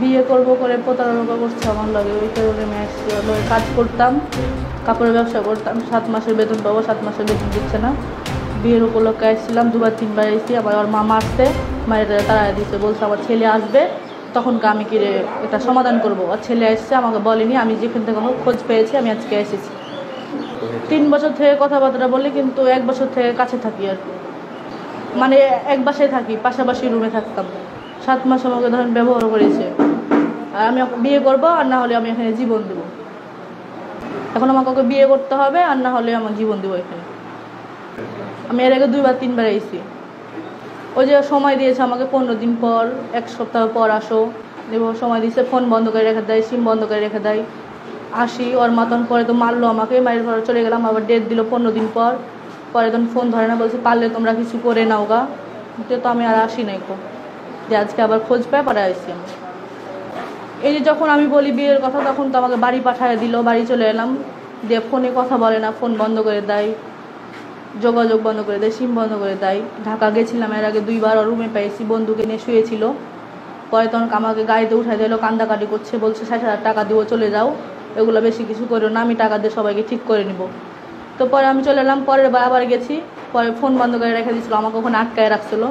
বিয়ে করব করে প্রতারণা করছে আমার লাগে, ওই কারণে আমি আসছি। কাজ করতাম, কাপড়ের ব্যবসা করতাম, 7 মাসের বেতন পাবো, 7 মাসের বেতন দিচ্ছে না। বিয়ের উপলক্ষে আসছিলাম, 2-3 বার এসেছি। আবার ওর মামা আসছে, মায়ের তারা দিচ্ছে, বলছে আমার ছেলে আসবে, তখনকে আমি কি এটা সমাধান করবো। আর ছেলে এসছে, আমাকে বলেনি, আমি যেখান থেকে খোঁজ পেয়েছি আমি আজকে এসেছি। 3 বছর থেকে কথাবার্তা বলি, কিন্তু 1 বছর থেকে কাছে থাকি আর কি, মানে এক বাসায় থাকি, পাশাপাশি রুমে থাকতাম। 7 মাস আমাকে ধরেন ব্যবহার করেছে। আর আমি বিয়ে করবো, আর না হলে আমি এখানে জীবন দেবো। এখন আমাকে ওকে বিয়ে করতে হবে, আর না হলে আমার জীবন দেবো এখানে। আমি এর আগে 2-3 বার এসেছি। ওই যে সময় দিয়েছে আমাকে 15 দিন পর, 1 সপ্তাহ পর আসো, দেবো সময় দিয়েছে। ফোন বন্ধ করে রেখে দেয়, সিম বন্ধ করে রেখে দেয়। আসি, ওর মাতন পরে তো মারলো আমাকে, মায়ের ঘরে চলে গেলাম। আবার ডেট দিল 15 দিন পর, পরে তখন ফোন ধরে না, বলছে পারলে তোমরা কিছু করে নাও গা। তো আমি আর আসি নাই কো, যে আজকে আবার খোঁজ পায় পরে আসছি আমি। এই যে যখন আমি বলি বিয়ের কথা, তখন তো আমাকে বাড়ি পাঠিয়ে দিল, বাড়ি চলে এলাম। দিয়ে ফোনে কথা বলে না, ফোন বন্ধ করে দেয়, যোগাযোগ বন্ধ করে দেয়, সিম বন্ধ করে দেয়। ঢাকা গেছিলাম এর আগে 2 বার, ওর রুমে পেয়েছি, বন্ধুকে নিয়ে শুয়েছিল। পরে তখন আমাকে গাড়িতে উঠাই দিল, কান্দাকাটি করছে, বলছে 60,000 টাকা দিব, চলে যাও, এগুলো বেশি কিছু করো না, আমি টাকা দিয়ে সবাইকে ঠিক করে নিব। তো পরে আমি চলে এলাম। পরের বার আবার গেছি, পরে ফোন বন্ধ করে রেখে দিয়েছিলো, আমাকে ওখানে আটকায় রাখছিলো।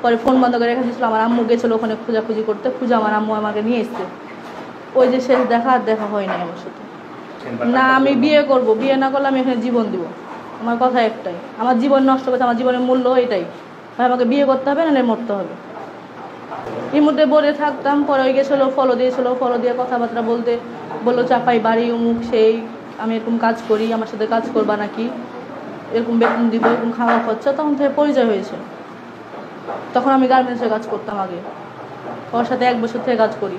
পরে ফোন বন্ধ করে রেখে দিয়েছিলো, আমার আম্মু গেছিলো ওখানে খোঁজাখুঁজি করতে, খুঁজে আমার আম্মু আমাকে নিয়ে এসছে। ওই যে শেষ দেখা, আর দেখা হয় নাই আমার সাথে। না, আমি বিয়ে করব, বিয়ে না করলে আমি এখানে জীবন দিব। আমার কথা একটাই, আমার জীবন নষ্ট করছে, আমার জীবনের মূল্য এটাই। ভাই আমাকে বিয়ে করতে হবে, নাহলে মরতে হবে। এই মধ্যে বলে থাকতাম, পরে ওই গেছিলো, ফলো দিয়েছিলো, ফলো দিয়ে কথাবার্তা বলতে বললো চাপাই বাড়ি, অমুক সেই, আমি এরকম কাজ করি, আমার সাথে কাজ করবা নাকি, এরকম বেতন দিব, এরকম খাওয়া খরচা। তখন থেকে পরিচয় হয়েছে। তখন আমি গার্মেন্টসে কাজ করতাম আগে, ওর সাথে 1 বছর থেকে কাজ করি।